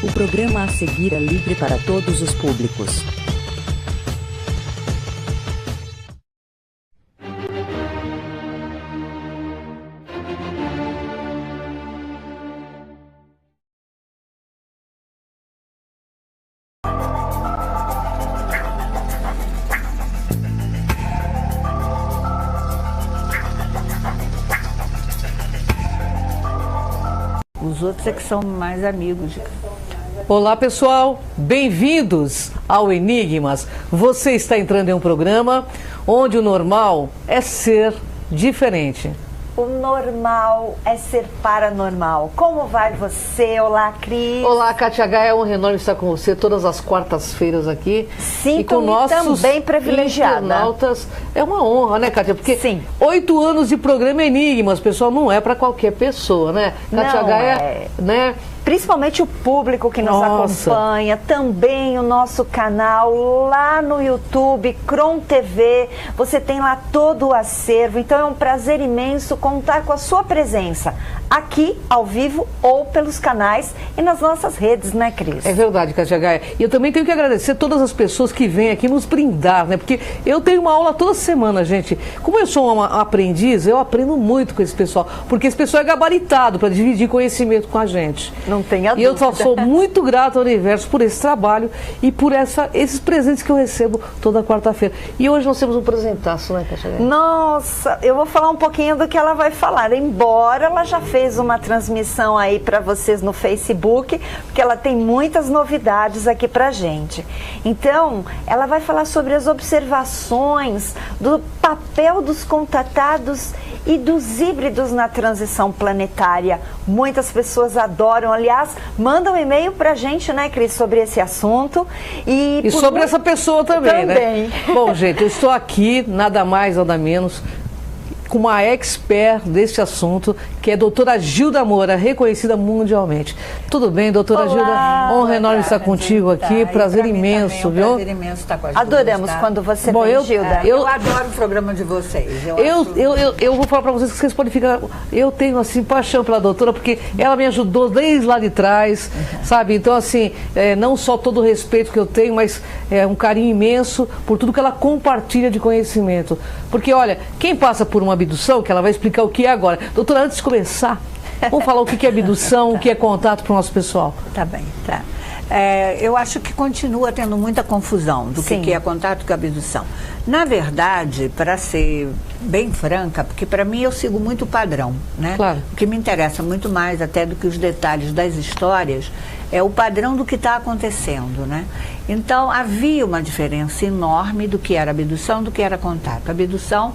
O programa a seguir é livre para todos os públicos. Os outros é que são mais amigos. Olá, pessoal, bem-vindos ao Enigmas. Você está entrando em um programa onde o normal é ser diferente. O normal é ser paranormal. Como vai você? Olá, Cris. Olá, Kátia Gaia, é um enorme estar com você todas as quartas-feiras aqui. Sinto-me também privilegiada. Internautas. É uma honra, né, Kátia? Porque Sim. 8 anos de programa Enigmas, pessoal, não é para qualquer pessoa, né? Kátia Gaia, né? Principalmente o público que nos acompanha, também o nosso canal lá no YouTube, Cron TV, você tem lá todo o acervo, então é um prazer imenso contar com a sua presença aqui, ao vivo, ou pelos canais e nas nossas redes, né, Cris? É verdade, Kátia Gaia. E eu também tenho que agradecer todas as pessoas que vêm aqui nos brindar, né? Porque eu tenho uma aula toda semana, gente. Como eu sou uma aprendiz, eu aprendo muito com esse pessoal, porque esse pessoal é gabaritado para dividir conhecimento com a gente. Não tenha dúvida. E eu só sou muito grato ao universo por esse trabalho e por esses presentes que eu recebo toda quarta-feira. E hoje nós temos um presentaço, né, Kátia Gaia? Nossa, eu vou falar um pouquinho do que ela vai falar, embora ela já fez uma transmissão aí para vocês no Facebook, porque ela tem muitas novidades aqui pra gente. Então, ela vai falar sobre as observações do papel dos contatados e dos híbridos na transição planetária. Muitas pessoas adoram, aliás, mandam um e-mail pra gente, né, Cris, sobre esse assunto. E sobre essa pessoa também, né? Bom, gente, eu estou aqui, nada mais, nada menos, com uma expert deste assunto, que é a doutora Gilda Moura, reconhecida mundialmente. Tudo bem, doutora Gilda? Honra enorme estar contigo aqui, prazer imenso, viu? Prazer imenso estar com a Gilda. Adoramos quando você vem, Gilda. Eu adoro o programa de vocês. Eu vou falar para vocês que vocês podem ficar... Eu tenho, assim, paixão pela doutora, porque ela me ajudou desde lá de trás, sabe? Então, assim, não só todo o respeito que eu tenho, mas um carinho imenso por tudo que ela compartilha de conhecimento. Porque, olha, quem passa por uma abdução, que ela vai explicar o que é agora. Doutora, antes de começar, vamos falar o que é abdução, o que é contato para o nosso pessoal. Tá bem, tá. Eu acho que continua tendo muita confusão do que é contato com abdução. Na verdade, para ser bem franca, porque para mim eu sigo muito o padrão, né? Claro. O que me interessa muito mais até do que os detalhes das histórias é o padrão do que está acontecendo, né? Então, havia uma diferença enorme do que era abdução do que era contato. A abdução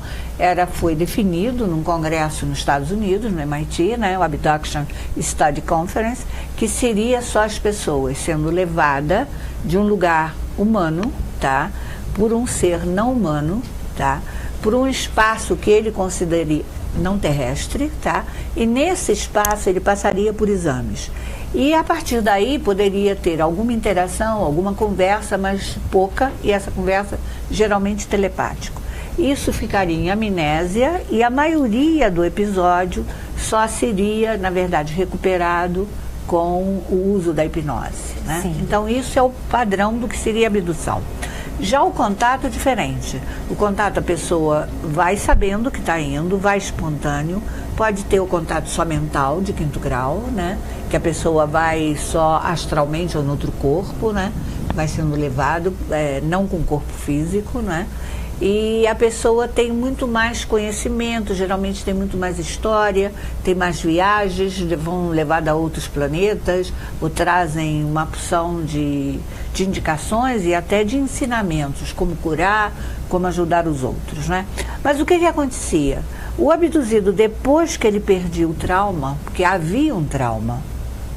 foi definido num congresso nos Estados Unidos, no MIT, né, o Abduction Study Conference, que seria só as pessoas sendo levadas de um lugar humano, tá, por um ser não humano, tá, por um espaço que ele consideraria não terrestre, tá, e nesse espaço ele passaria por exames. E a partir daí poderia ter alguma interação, alguma conversa, mas pouca, e essa conversa geralmente telepático. Isso ficaria em amnésia e a maioria do episódio só seria, na verdade, recuperado com o uso da hipnose, né? Então isso é o padrão do que seria abdução. Já o contato é diferente. O contato, a pessoa vai sabendo que está indo, vai espontâneo, pode ter o contato só mental, de 5º grau, né? Que a pessoa vai só astralmente ou no outro corpo, né? Vai sendo levado, não com o corpo físico, né? E a pessoa tem muito mais conhecimento, geralmente tem muito mais história, tem mais viagens, vão levar a outros planetas, ou trazem uma porção de indicações e até de ensinamentos, como curar, como ajudar os outros, né? Mas o que acontecia? O abduzido, depois que ele perdia o trauma, porque havia um trauma,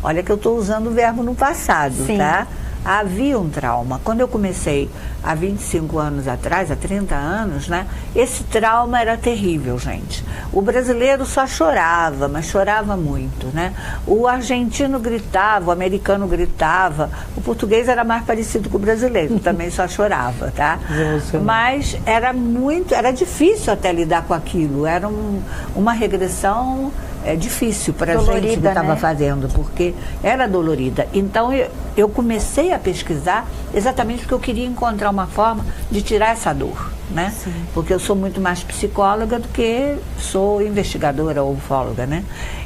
olha que eu estou usando o verbo no passado, tá? Havia um trauma. Quando eu comecei há 25 anos atrás, há 30 anos, né? Esse trauma era terrível, gente. O brasileiro só chorava, mas chorava muito, né? O argentino gritava, o americano gritava, o português era mais parecido com o brasileiro, também só chorava, tá? Mas era difícil até lidar com aquilo, era uma regressão difícil para a gente que estava fazendo, porque era dolorida. Então eu comecei a pesquisar exatamente porque eu queria encontrar uma forma de tirar essa dor, né? Sim. Porque eu sou muito mais psicóloga do que sou investigadora ou ufóloga, né?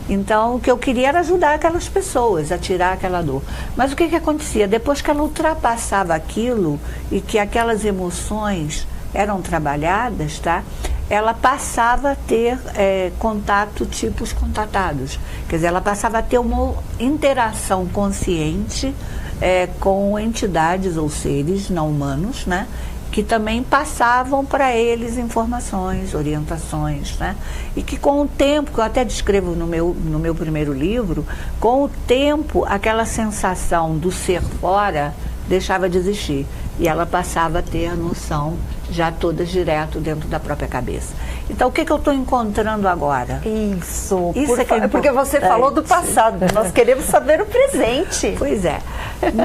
Então o que eu queria era ajudar aquelas pessoas a tirar aquela dor. Mas o que acontecia? Depois que ela ultrapassava aquilo e que aquelas emoções eram trabalhadas, tá? Ela passava a ter contato tipo os contatados. Quer dizer, ela passava a ter uma interação consciente com entidades ou seres não humanos, né? Que também passavam para eles informações, orientações, né? E que com o tempo, que eu até descrevo no meu primeiro livro, com o tempo aquela sensação do ser fora deixava de existir. E ela passava a ter a noção já todas direto dentro da própria cabeça. Então, o que eu estou encontrando agora? Isso é porque você falou do passado, nós queremos saber o presente. Pois é.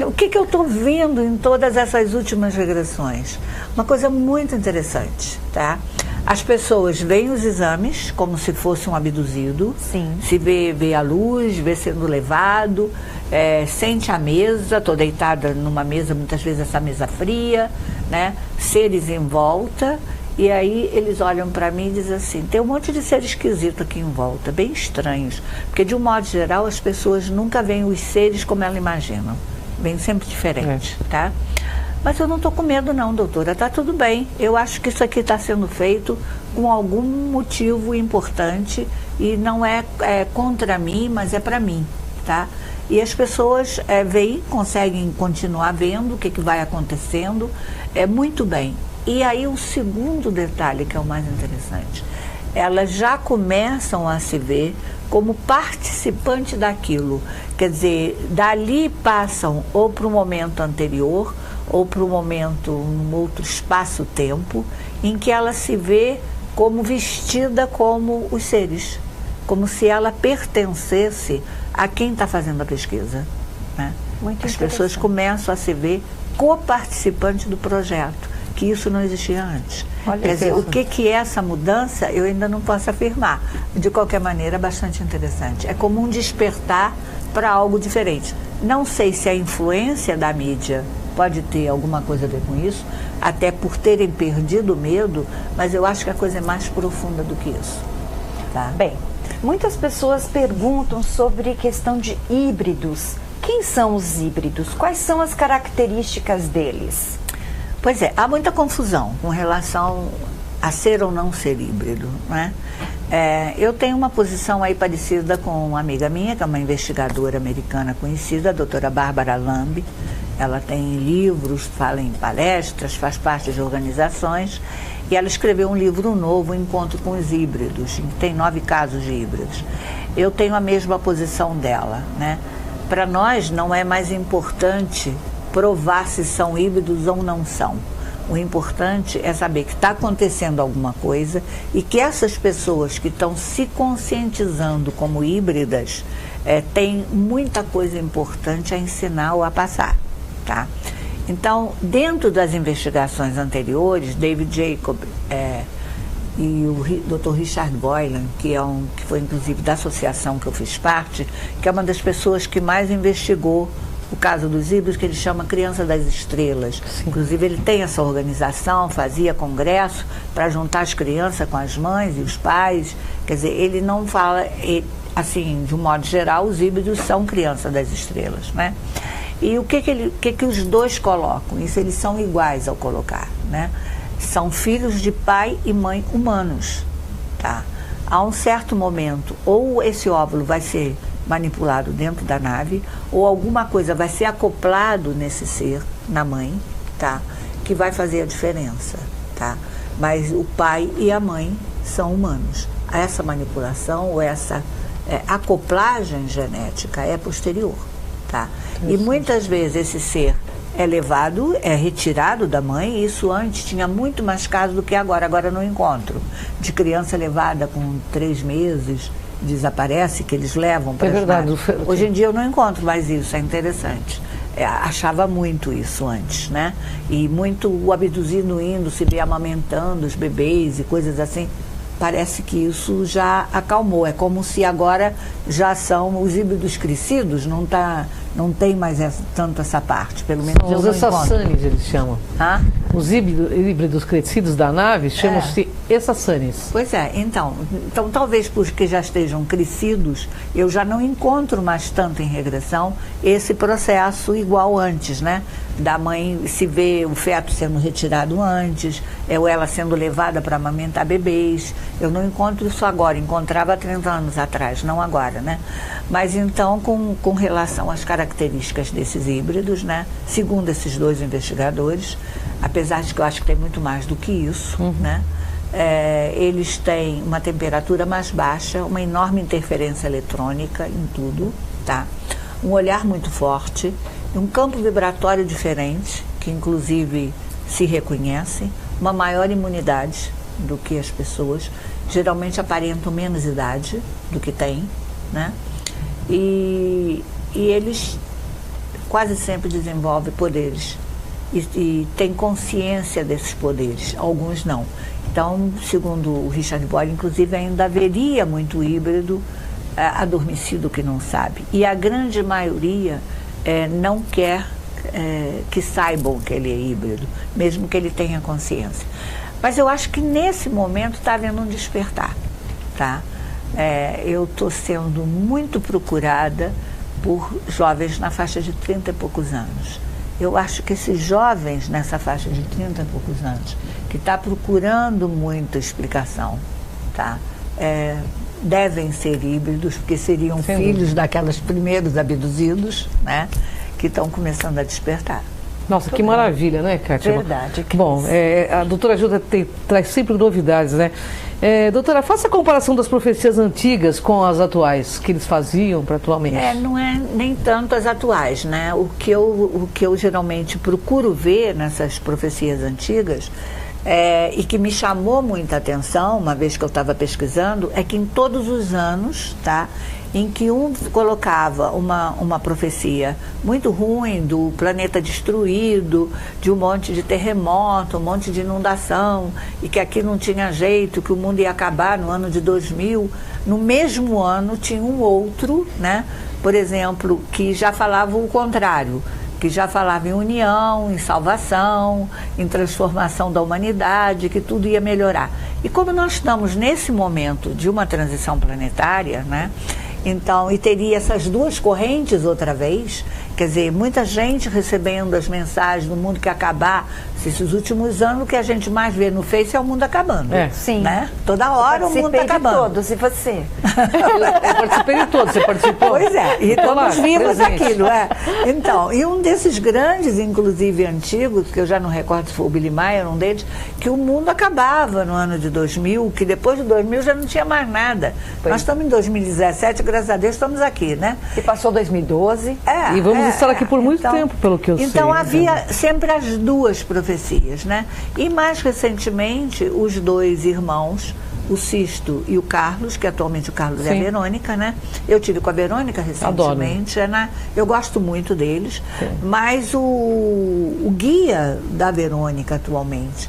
O que eu estou vendo em todas essas últimas regressões? Uma coisa muito interessante, tá? As pessoas veem os exames como se fosse um abduzido. Sim. Se vê a luz, vê sendo levado, sente a mesa, estou deitada numa mesa, muitas vezes essa mesa fria, né? Seres em volta, e aí eles olham para mim e dizem assim, tem um monte de seres esquisitos aqui em volta, bem estranhos, porque de um modo geral as pessoas nunca veem os seres como elas imaginam, vêm sempre diferente, tá? Mas eu não estou com medo não, doutora, está tudo bem. Eu acho que isso aqui está sendo feito com algum motivo importante e não é contra mim, mas é para mim, tá? E as pessoas veem, conseguem continuar vendo o que vai acontecendo, muito bem. E aí o segundo detalhe, que é o mais interessante, elas já começam a se ver como participante daquilo. Quer dizer, dali passam ou para o momento anterior, ou para um momento, um outro espaço-tempo, em que ela se vê como vestida como os seres, como se ela pertencesse a quem está fazendo a pesquisa, né? As pessoas começam a se ver coparticipante do projeto, que isso não existia antes. Quer dizer, o que é essa mudança, eu ainda não posso afirmar. De qualquer maneira, é bastante interessante. É como um despertar para algo diferente. Não sei se a influência da mídia pode ter alguma coisa a ver com isso, até por terem perdido o medo, mas eu acho que a coisa é mais profunda do que isso. Tá? Bem, muitas pessoas perguntam sobre questão de híbridos. Quem são os híbridos? Quais são as características deles? Pois é, há muita confusão com relação a ser ou não ser híbrido, né? Eu tenho uma posição aí parecida com uma amiga minha, que é uma investigadora americana conhecida, a doutora Bárbara Lamb. Ela tem livros, fala em palestras, faz parte de organizações, e ela escreveu um livro novo, Encontro com os Híbridos, tem 9 casos de híbridos. Eu tenho a mesma posição dela, né? Para nós não é mais importante provar se são híbridos ou não são. O importante é saber que está acontecendo alguma coisa e que essas pessoas que estão se conscientizando como híbridas têm muita coisa importante a ensinar ou a passar. Tá? Então, dentro das investigações anteriores, David Jacob e o Dr. Richard Boylan, que foi inclusive da associação que eu fiz parte, que é uma das pessoas que mais investigou o caso dos híbridos, que ele chama Criança das Estrelas. Sim. Inclusive ele tem essa organização, fazia congresso para juntar as crianças com as mães e os pais. Quer dizer, ele não fala, assim, de um modo geral, os híbridos são Criança das Estrelas, né? E o que os dois colocam? Isso eles são iguais ao colocar, né? São filhos de pai e mãe humanos, tá? A um certo momento, ou esse óvulo vai ser manipulado dentro da nave, ou alguma coisa vai ser acoplado nesse ser, na mãe, tá? Que vai fazer a diferença, tá? Mas o pai e a mãe são humanos. Essa manipulação ou essa acoplagem genética é posterior, tá? E muitas vezes esse ser é levado, é retirado da mãe, e isso antes tinha muito mais casos do que agora. Agora não encontro. De criança levada com 3 meses, desaparece, que eles levam para as mães. Hoje em dia eu não encontro mais isso, é interessante. Achava muito isso antes, né? E muito o abduzido indo, se vê amamentando os bebês e coisas assim. parece que isso já acalmou. É como se agora já são os híbridos crescidos, não tem mais tanto essa parte, pelo menos São os Essassanes, eles chamam. Os híbridos crescidos da nave chamam-se Essassanes. Pois é, então talvez porque já estejam crescidos, eu já não encontro mais tanto em regressão esse processo igual antes, né? Da mãe se vê o feto sendo retirado antes, ou ela sendo levada para amamentar bebês. Eu não encontro isso agora, encontrava há 30 anos atrás, não agora, né? Mas então, com relação às características desses híbridos, né? Segundo esses dois investigadores, apesar de que eu acho que tem muito mais do que isso, né? Eles têm uma temperatura mais baixa, uma enorme interferência eletrônica em tudo, tá? Um olhar muito forte, um campo vibratório diferente, que inclusive se reconhece, uma maior imunidade do que as pessoas, geralmente aparentam menos idade do que têm, né? E eles quase sempre desenvolvem poderes e têm consciência desses poderes, alguns não. Então, segundo o Richard Boyle, inclusive, ainda haveria muito híbrido adormecido que não sabe. E a grande maioria não quer que saibam que ele é híbrido, mesmo que ele tenha consciência. Mas eu acho que nesse momento está havendo um despertar, tá? Eu estou sendo muito procurada por jovens na faixa de 30 e poucos anos. Eu acho que esses jovens nessa faixa de 30 e poucos anos, que está procurando muita explicação, tá? Devem ser híbridos, porque seriam filhos daquelas primeiros abduzidos, né? Que estão começando a despertar. Nossa, que maravilha, né, Kátia? Verdade. Bom, a doutora Gilda traz sempre novidades, né? Doutora, faça a comparação das profecias antigas com as atuais, que eles faziam para atualmente. Não é nem tanto as atuais, né? O que eu geralmente procuro ver nessas profecias antigas, e que me chamou muita atenção, uma vez que eu estava pesquisando, é que em todos os anos, tá? Em que um colocava uma profecia muito ruim do planeta destruído, de um monte de terremoto, um monte de inundação, e que aqui não tinha jeito, que o mundo ia acabar no ano de 2000. No mesmo ano tinha um outro, né? Por exemplo, que já falava o contrário, que já falava em união, em salvação, em transformação da humanidade, que tudo ia melhorar. E como nós estamos nesse momento de uma transição planetária, né? Então, e teria essas duas correntes outra vez, quer dizer, muita gente recebendo as mensagens do mundo que ia acabar. Esses últimos anos, o que a gente mais vê no Face é o mundo acabando. Sim. Né? Toda hora o mundo está acabando. Todos, e você? Eu participei de todos, você participou? Pois é, e estamos vivos presente. aqui, não é? Então, e um desses grandes, inclusive antigos, que eu já não recordo se foi o Billy Mayer, um deles, que o mundo acabava no ano de 2000, que depois de 2000 já não tinha mais nada. Nós estamos em 2017, graças a Deus estamos aqui, né? E passou 2012. E vamos estar aqui por muito tempo, pelo que eu sei. Então havia sempre as duas profecias, né? E mais recentemente, os dois irmãos, o Sisto e o Carlos, que atualmente o Carlos é a Verônica, né? Eu tive com a Verônica recentemente. Eu gosto muito deles. Mas o guia da Verônica atualmente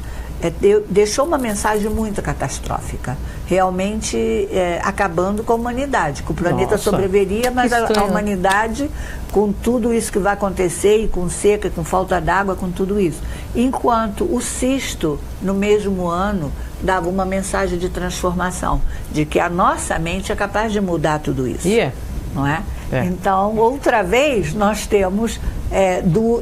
deixou uma mensagem muito catastrófica, realmente acabando com a humanidade, que o planeta sobreviveria, mas a humanidade, com tudo isso que vai acontecer, e com seca, com falta d'água, com tudo isso. Enquanto o Sisto, no mesmo ano, dava uma mensagem de transformação, de que a nossa mente é capaz de mudar tudo isso. Não é? Então, outra vez, nós temos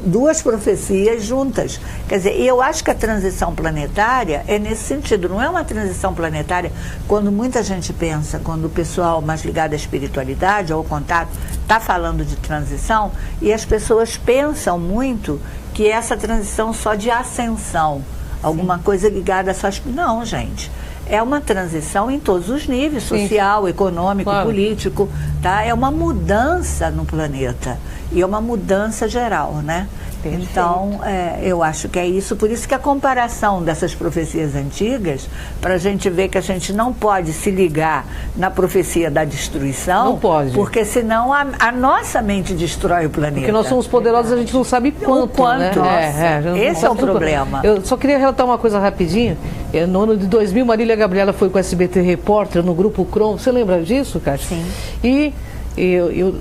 duas profecias juntas. Quer dizer, eu acho que a transição planetária é nesse sentido. Não é uma transição planetária quando muita gente pensa, quando o pessoal mais ligado à espiritualidade, ao contato, está falando de transição, e as pessoas pensam muito que essa transição só de ascensão, alguma coisa ligada a só... Não, gente. É uma transição em todos os níveis, social, econômico, político, tá? É uma mudança no planeta, e é uma mudança geral, né? Então, eu acho que é isso, por isso que a comparação dessas profecias antigas, para a gente ver que a gente não pode se ligar na profecia da destruição, não pode, porque senão a nossa mente destrói o planeta. Porque nós somos poderosos, a gente não sabe quanto. Né? Esse é o problema. Eu só queria relatar uma coisa rapidinho. No ano de 2000, Marília Gabriela foi com o SBT Repórter no Grupo Crom. Você lembra disso, Cátia? Sim. E eu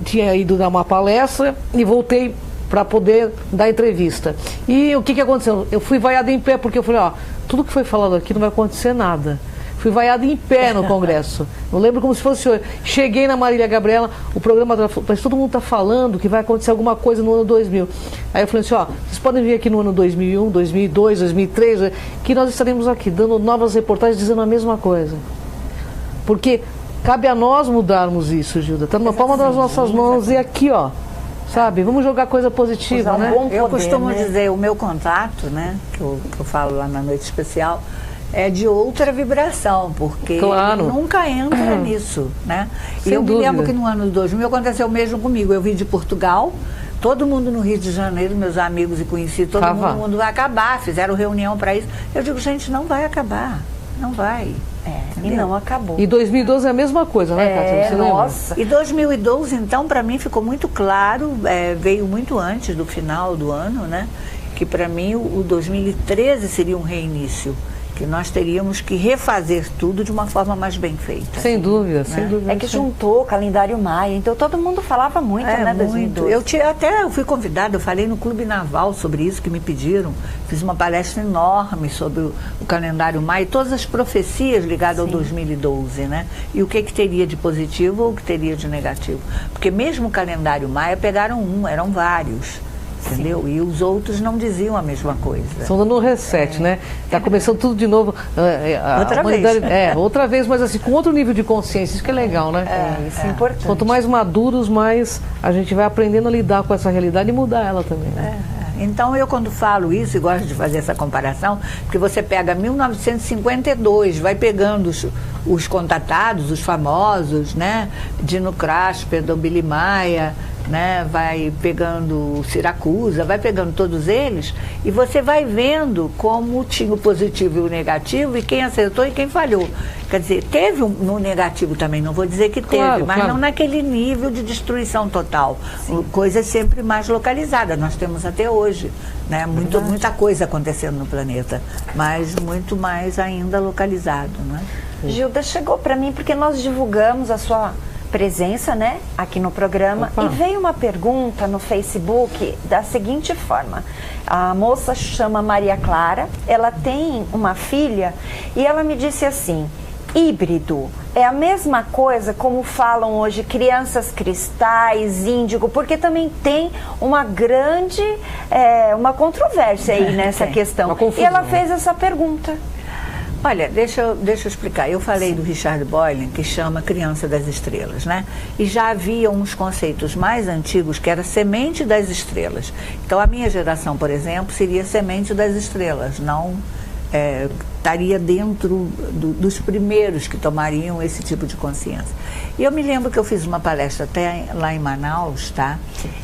tinha ido dar uma palestra e voltei para poder dar entrevista. E o que aconteceu? Eu fui vaiada em pé, porque eu falei, tudo que foi falado aqui não vai acontecer nada. Fui vaiada em pé no Congresso. Eu lembro como se fosse hoje. Cheguei na Marília Gabriela, o programa, mas todo mundo está falando que vai acontecer alguma coisa no ano 2000. Aí eu falei assim, vocês podem vir aqui no ano 2001, 2002, 2003, que nós estaremos aqui dando novas reportagens dizendo a mesma coisa. Porque cabe a nós mudarmos isso, Gilda. Está na palma das nossas mãos e aqui, sabe? Vamos jogar coisa positiva, né? Eu costumo dizer, o meu contato, né, que eu falo lá na Noite Especial, é de outra vibração, porque nunca entra nisso, né? E eu me lembro que no ano de 2000 aconteceu o mesmo comigo. Eu vim de Portugal, todo mundo no Rio de Janeiro, meus amigos e conhecidos, todo mundo vai acabar, fizeram reunião para isso. Eu digo, gente, não vai acabar, não vai. E não acabou. E 2012 é a mesma coisa, né, Cátia? Você nossa. E 2012, então, para mim ficou muito claro, veio muito antes do final do ano, né? Que para mim o 2013 seria um reinício. Que nós teríamos que refazer tudo de uma forma mais bem feita. Sem dúvida, sem dúvida. É que juntou o calendário maia, então todo mundo falava muito, né, 2012. Eu fui convidada, eu falei no Clube Naval sobre isso, que me pediram, fiz uma palestra enorme sobre o calendário maia e todas as profecias ligadas ao 2012, né? E o que teria de positivo ou o que teria de negativo. Porque mesmo o calendário maia pegaram eram vários. Entendeu? E os outros não diziam a mesma coisa. Estão dando um reset, né? Está começando tudo de novo. Outra vez. Outra vez, mas assim, com outro nível de consciência. Isso que é legal, né? Isso é importante. Quanto mais maduros, mais a gente vai aprendendo a lidar com essa realidade e mudar ela também. Né? Então, eu quando falo isso, e gosto de fazer essa comparação, porque você pega 1952, vai pegando os contatados, os famosos, né? Dino Crasped, Billy Maia, né? Vai pegando Siracusa, vai pegando todos eles, e você vai vendo como tinha o positivo e o negativo, e quem acertou e quem falhou. Quer dizer, teve no negativo também, não vou dizer que teve, mas não naquele nível de destruição total. Coisa sempre mais localizada, nós temos até hoje, né? Muita coisa acontecendo no planeta, mas muito mais ainda localizado, né? Gilda, chegou para mim porque nós divulgamos a sua presença, né, aqui no programa. E veio uma pergunta no Facebook da seguinte forma: a moça chama Maria Clara, ela tem uma filha e ela me disse assim: híbrido é a mesma coisa como falam hoje crianças cristais, índigo, porque também tem uma grande uma controvérsia aí nessa questão. E ela fez essa pergunta. Olha, deixa eu explicar. Eu falei do Richard Boyle, que chama Criança das Estrelas, né? E já havia uns conceitos mais antigos que era semente das estrelas. Então, a minha geração, por exemplo, seria semente das estrelas, não estaria dentro dos primeiros que tomariam esse tipo de consciência. E eu me lembro que eu fiz uma palestra até lá em Manaus, tá?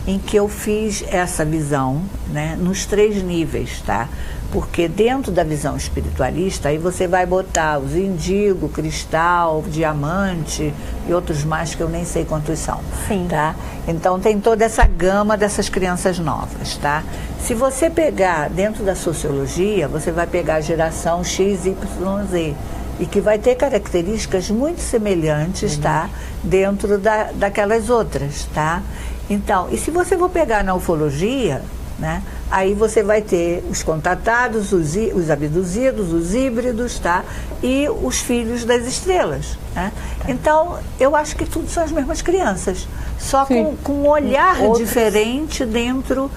Em que eu fiz essa visão, né? Nos 3 níveis, tá? Porque dentro da visão espiritualista, aí você vai botar os indigo, cristal, diamante e outros mais que eu nem sei quantos são. Sim. Tá? Então tem toda essa gama dessas crianças novas, tá? Se você pegar dentro da sociologia, você vai pegar a geração X, Y, Z. E que vai ter características muito semelhantes, tá? Dentro daquelas outras, tá? Então, e se você for pegar na ufologia, né? Aí você vai ter os contatados, os abduzidos, os híbridos, tá? E os filhos das estrelas, né? Então, eu acho que tudo são as mesmas crianças, só com um olhar diferente dentro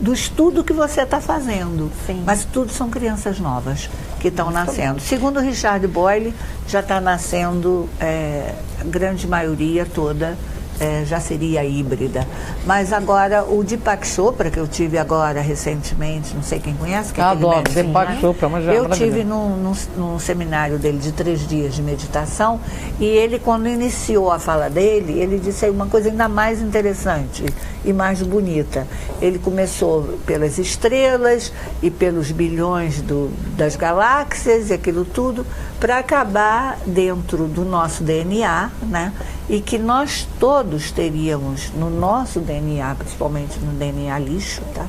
do estudo que você está fazendo. Sim. Mas tudo são crianças novas que estão nascendo. Segundo o Richard Boyle, já está nascendo a grande maioria toda já seria híbrida. Mas agora o Deepak Chopra, que eu tive agora recentemente, não sei quem conhece, que é aquele Adoro, médico, Deepak né? Chopra, mas já eu tive num seminário dele de 3 dias de meditação, e ele, quando iniciou a fala dele, ele disse aí uma coisa ainda mais interessante e mais bonita. Ele começou pelas estrelas e pelos bilhões das galáxias e aquilo tudo, para acabar dentro do nosso DNA, né? E que nós todos teríamos no nosso DNA, principalmente no DNA lixo, tá?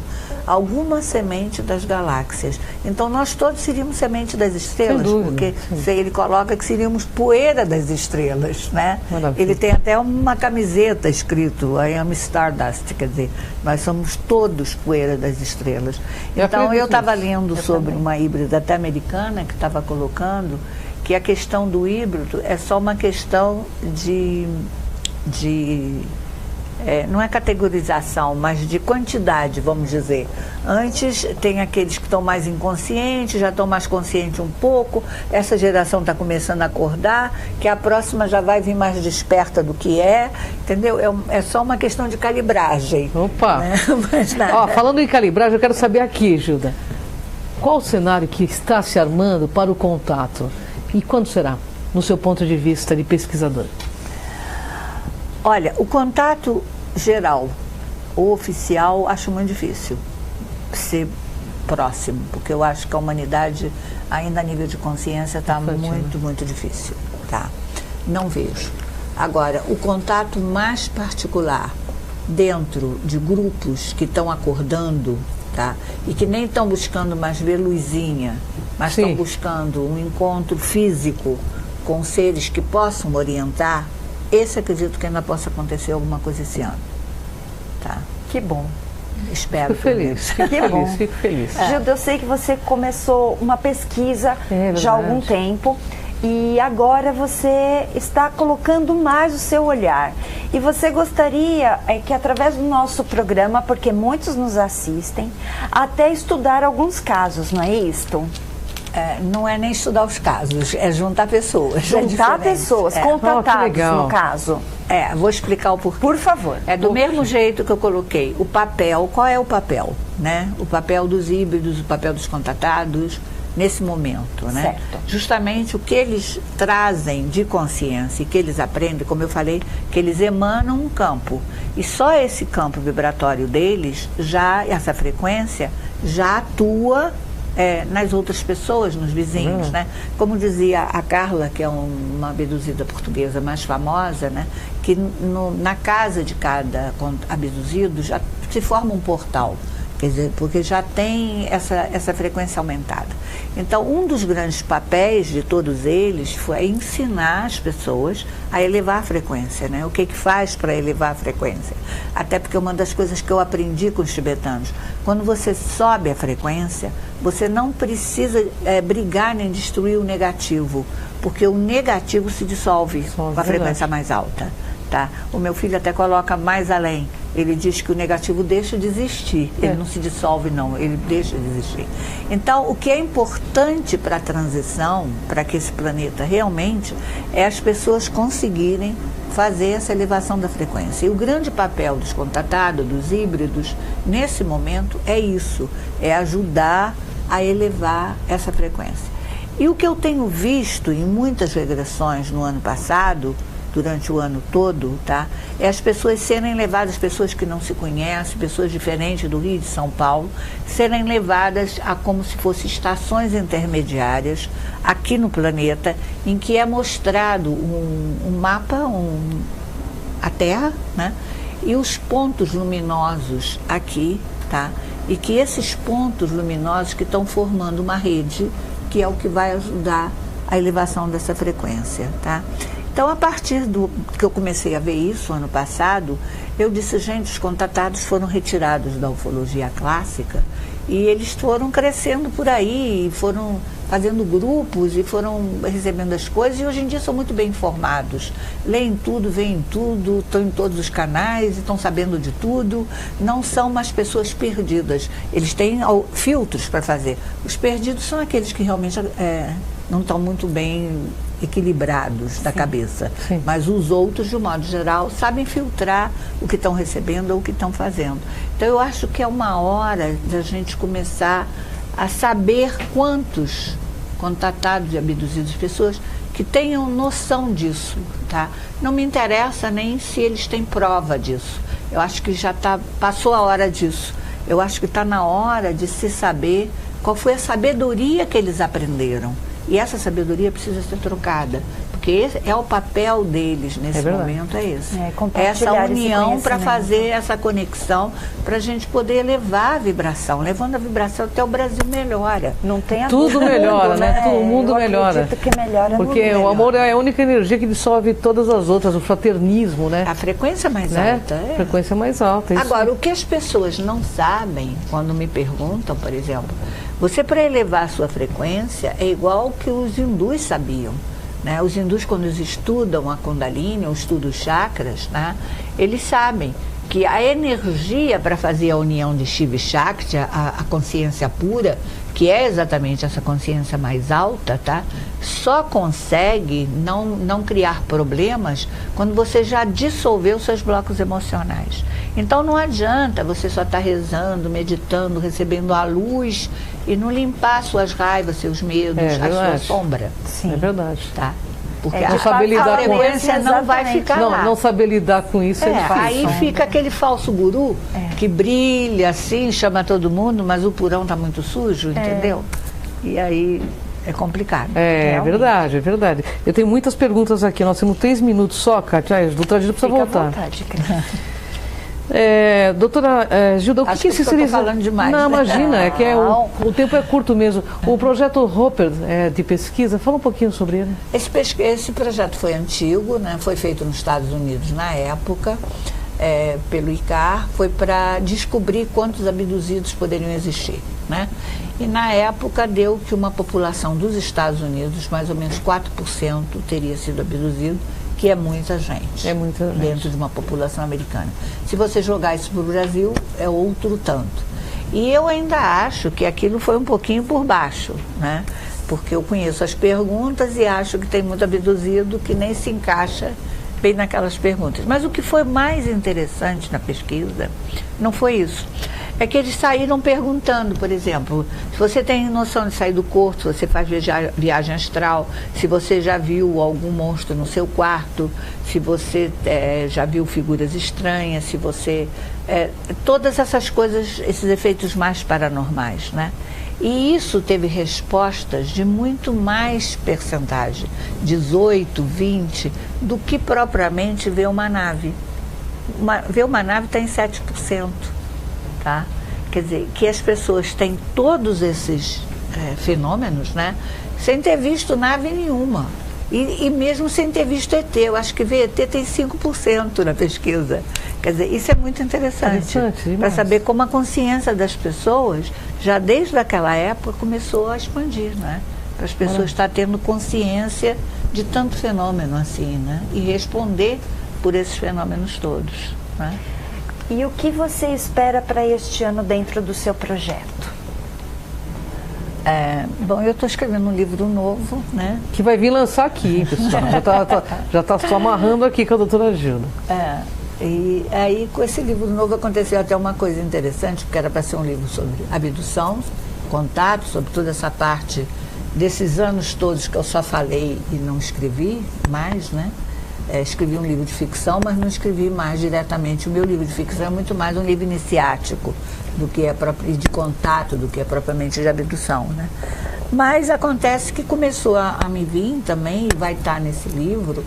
Alguma semente das galáxias. Então nós todos seríamos semente das estrelas, porque ele coloca que seríamos poeira das estrelas, né? Maravilha. Ele tem até uma camiseta escrito I am Stardust, quer dizer, nós somos todos poeira das estrelas. Então eu estava lendo sobre uma híbrida até americana que estava colocando que a questão do híbrido é só uma questão não é categorização, mas de quantidade, vamos dizer. Antes tem aqueles que estão mais inconscientes, já estão mais conscientes um pouco, essa geração está começando a acordar, que a próxima já vai vir mais desperta do que entendeu? É só uma questão de calibragem. Opa! Né? Mas nada. Ó, falando em calibragem, eu quero saber aqui, Gilda, qual o cenário que está se armando para o contato? E quando será, no seu ponto de vista de pesquisador? Olha, o contato geral ou oficial acho muito difícil ser próximo, porque eu acho que a humanidade, ainda a nível de consciência, está muito difícil. Tá? Não vejo. Agora, o contato mais particular dentro de grupos que estão acordando, tá? E que nem estão buscando mais ver luzinha, mas estão buscando um encontro físico com seres que possam orientar, esse acredito que ainda possa acontecer alguma coisa esse ano. Tá? Que bom. Fico Espero. feliz, fico feliz. Gilda, eu sei que você começou uma pesquisa já há algum tempo e agora você está colocando mais o seu olhar. E você gostaria que através do nosso programa, porque muitos nos assistem, até estudar alguns casos, não é isto? Não é nem estudar os casos, é juntar pessoas. Juntar pessoas, contatados no caso. Vou explicar o porquê. Por favor. É do mesmo jeito que eu coloquei o papel. Qual é o papel? Né? O papel dos híbridos, o papel dos contatados, nesse momento. Né? Certo. Justamente o que eles trazem de consciência e que eles aprendem, como eu falei, que eles emanam um campo. E só esse campo vibratório deles, essa frequência, já atua nas outras pessoas, nos vizinhos, né? Como dizia a Carla, que é uma abduzida portuguesa mais famosa, né? Que na casa de cada abduzido já se forma um portal, quer dizer, porque já tem essa frequência aumentada. Então, um dos grandes papéis de todos eles foi ensinar as pessoas a elevar a frequência, né? O que faz para elevar a frequência? Até porque uma das coisas que eu aprendi com os tibetanos, quando você sobe a frequência, você não precisa brigar nem destruir o negativo, porque o negativo se dissolve com a frequência mais alta. Tá? O meu filho até coloca mais além. Ele diz que o negativo deixa de existir. Ele não se dissolve, não. Ele deixa de existir. Então, o que é importante para a transição, para que esse planeta realmente, é as pessoas conseguirem fazer essa elevação da frequência. E o grande papel dos contatados, dos híbridos, nesse momento, é isso. É ajudar a elevar essa frequência. E o que eu tenho visto em muitas regressões no ano passado, durante o ano todo, tá? É as pessoas serem levadas, pessoas que não se conhecem, pessoas diferentes do Rio e de São Paulo, serem levadas a como se fossem estações intermediárias aqui no planeta, em que é mostrado um mapa, a Terra, né? E os pontos luminosos aqui, tá? E que esses pontos luminosos que estão formando uma rede, que é o que vai ajudar a elevação dessa frequência, tá? Então, a partir do que eu comecei a ver isso ano passado, eu disse, gente, os contatados foram retirados da ufologia clássica e eles foram crescendo por aí, e foram fazendo grupos e foram recebendo as coisas e hoje em dia são muito bem informados. Leem tudo, veem tudo, estão em todos os canais, estão sabendo de tudo, não são mais pessoas perdidas. Eles têm filtros para fazer. Os perdidos são aqueles que realmente não estão muito bem equilibrados da cabeça. Sim. Mas os outros, de um modo geral, sabem filtrar o que estão recebendo ou o que estão fazendo. Então, eu acho que é uma hora da gente começar a saber quantos contatados e abduzidos, pessoas que tenham noção disso, tá? Não me interessa nem se eles têm prova disso. Eu acho que já passou a hora disso. Eu acho que está na hora de se saber qual foi a sabedoria que eles aprenderam. E essa sabedoria precisa ser trocada. Porque esse é o papel deles nesse momento, é esse. Essa união para fazer essa conexão, para a gente poder elevar a vibração. Levando a vibração até o Brasil melhora. Não tem a tudo melhora, né? Todo mundo melhora. Que melhora. Porque o amor é a única energia que dissolve todas as outras, o fraternismo, né? A frequência mais alta. A frequência mais alta. Agora, o que as pessoas não sabem, quando me perguntam, por exemplo, você para elevar a sua frequência é igual que os hindus sabiam. Né? Os hindus, quando eles estudam a Kundalini, ou estudam os chakras, né? Eles sabem que a energia para fazer a união de Shiva e Shakti, a consciência pura, que é exatamente essa consciência mais alta, tá? Só consegue não criar problemas quando você já dissolveu seus blocos emocionais. Então não adianta você só estar rezando, meditando, recebendo a luz e não limpar suas raivas, seus medos, a sua sombra. Sim. É verdade. Tá? Porque não saber lidar com frequência não vai ficar lá. Não saber lidar com isso é difícil. Aí fica aquele falso guru que brilha assim, chama todo mundo, mas o porão está muito sujo, entendeu? E aí é complicado. É verdade, é verdade. Eu tenho muitas perguntas aqui. Nós temos 3 minutos só, Kátia. A doutora Gilda precisa voltar. À vontade, doutora Gilda, o que esse seria? Estou falando demais. Não, imagina, é que o tempo é curto mesmo. O projeto Hopper de pesquisa, fala um pouquinho sobre ele. Esse projeto foi antigo, né? Foi feito nos Estados Unidos na época, pelo ICAR, foi para descobrir quantos abduzidos poderiam existir, né? E na época deu que uma população dos Estados Unidos, mais ou menos 4% teria sido abduzido, que é muita gente. É muita gente. Dentro de uma população americana. Se você jogar isso para o Brasil, é outro tanto. E eu ainda acho que aquilo foi um pouquinho por baixo, né? Porque eu conheço as perguntas e acho que tem muito abduzido que nem se encaixa bem naquelas perguntas. Mas o que foi mais interessante na pesquisa não foi isso. É que eles saíram perguntando, por exemplo, se você tem noção de sair do corpo, se você faz viagem astral, se você já viu algum monstro no seu quarto, se você já viu figuras estranhas, se você... todas essas coisas, esses efeitos mais paranormais, né? E isso teve respostas de muito mais percentagem, 18, 20, do que propriamente ver uma nave. Ver uma nave está em 7%. Tá? Quer dizer, que as pessoas têm todos esses fenômenos, né? Sem ter visto nave nenhuma. E mesmo sem ter visto ET. Eu acho que ver ET tem 5% na pesquisa. Quer dizer, isso é muito interessante. Para saber como a consciência das pessoas, já desde aquela época, começou a expandir, né? Para as pessoas estar tendo consciência de tanto fenômeno assim, né? E responder por esses fenômenos todos, né? E o que você espera para este ano dentro do seu projeto? Bom, eu estou escrevendo um livro novo, né? Que vai vir lançar aqui, pessoal. Já está só amarrando aqui com a doutora Gilda. E aí, com esse livro novo, aconteceu até uma coisa interessante, porque era para ser um livro sobre abdução, contato, sobre toda essa parte desses anos todos que eu só falei e não escrevi mais, né? Escrevi um livro de ficção, mas não escrevi mais diretamente. O meu livro de ficção é muito mais um livro iniciático do que é de contato, do que é propriamente de abdução, né? Mas acontece que começou a me vir também, e vai estar nesse livro,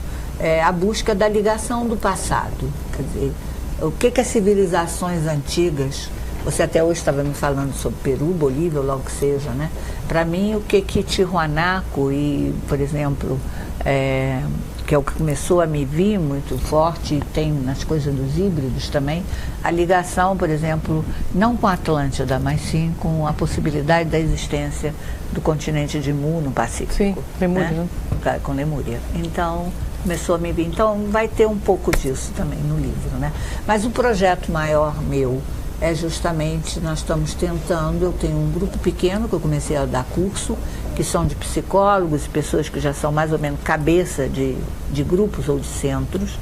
a busca da ligação do passado. Quer dizer, o que as civilizações antigas... Você até hoje estava me falando sobre Peru, Bolívia, ou logo que seja, né? Para mim, o que Tijuanaco e, por exemplo... que é o que começou a me vir muito forte, e tem nas coisas dos híbridos também, a ligação, por exemplo, não com a Atlântida, mas sim com a possibilidade da existência do continente de Mu no Pacífico. Sim, Lemúria, né? Com Lemúria. Então, começou a me vir. Então, vai ter um pouco disso também no livro, né? Mas o projeto maior meu é justamente, nós estamos tentando, eu tenho um grupo pequeno que eu comecei a dar curso, que são de psicólogos, pessoas que já são mais ou menos cabeça de grupos ou de centros,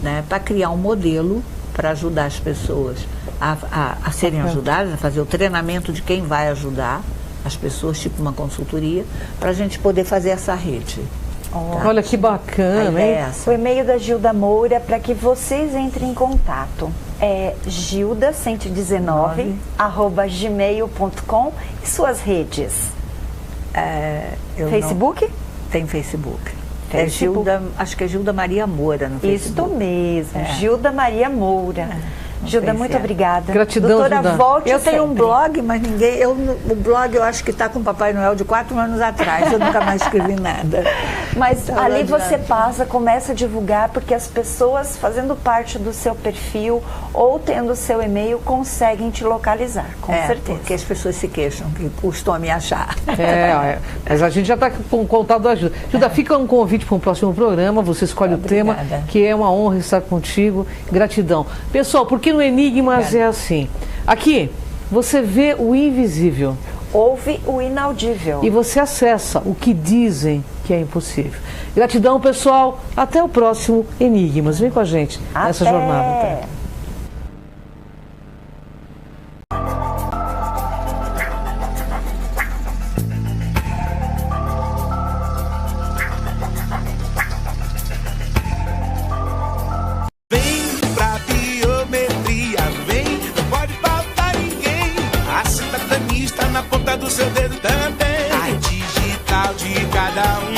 né, para criar um modelo para ajudar as pessoas a serem ajudadas, a fazer o treinamento de quem vai ajudar as pessoas, tipo uma consultoria, para a gente poder fazer essa rede. Tá? Olha que bacana, hein? O e-mail da Gilda Moura para que vocês entrem em contato é gilda119@gmail.com. E suas redes? Facebook? Tem Facebook. É Gilda, acho que é Gilda Maria Moura no Facebook. Isso mesmo, Gilda Maria Moura. Gilda, muito obrigada. Gratidão, doutora, Gilda. Volte eu sempre. tenho um blog, mas o blog eu acho que está com o Papai Noel de 4 anos atrás. Eu nunca mais escrevi nada. Mas então, ali você passa, começa a divulgar, porque as pessoas fazendo parte do seu perfil ou tendo o seu e-mail conseguem te localizar, com certeza. Porque as pessoas se queixam que custam a me achar. Mas a gente já está com o contato da Gilda. Gilda, fica um convite para um próximo programa, você escolhe o tema, que é uma honra estar contigo. Gratidão. Pessoal, porque no Enigmas é assim. Aqui, você vê o invisível. Ouve o inaudível. E você acessa o que dizem que é impossível. Gratidão, pessoal. Até o próximo Enigmas. Vem com a gente nessa jornada. Até. Do seu dedo também. A digital de cada um.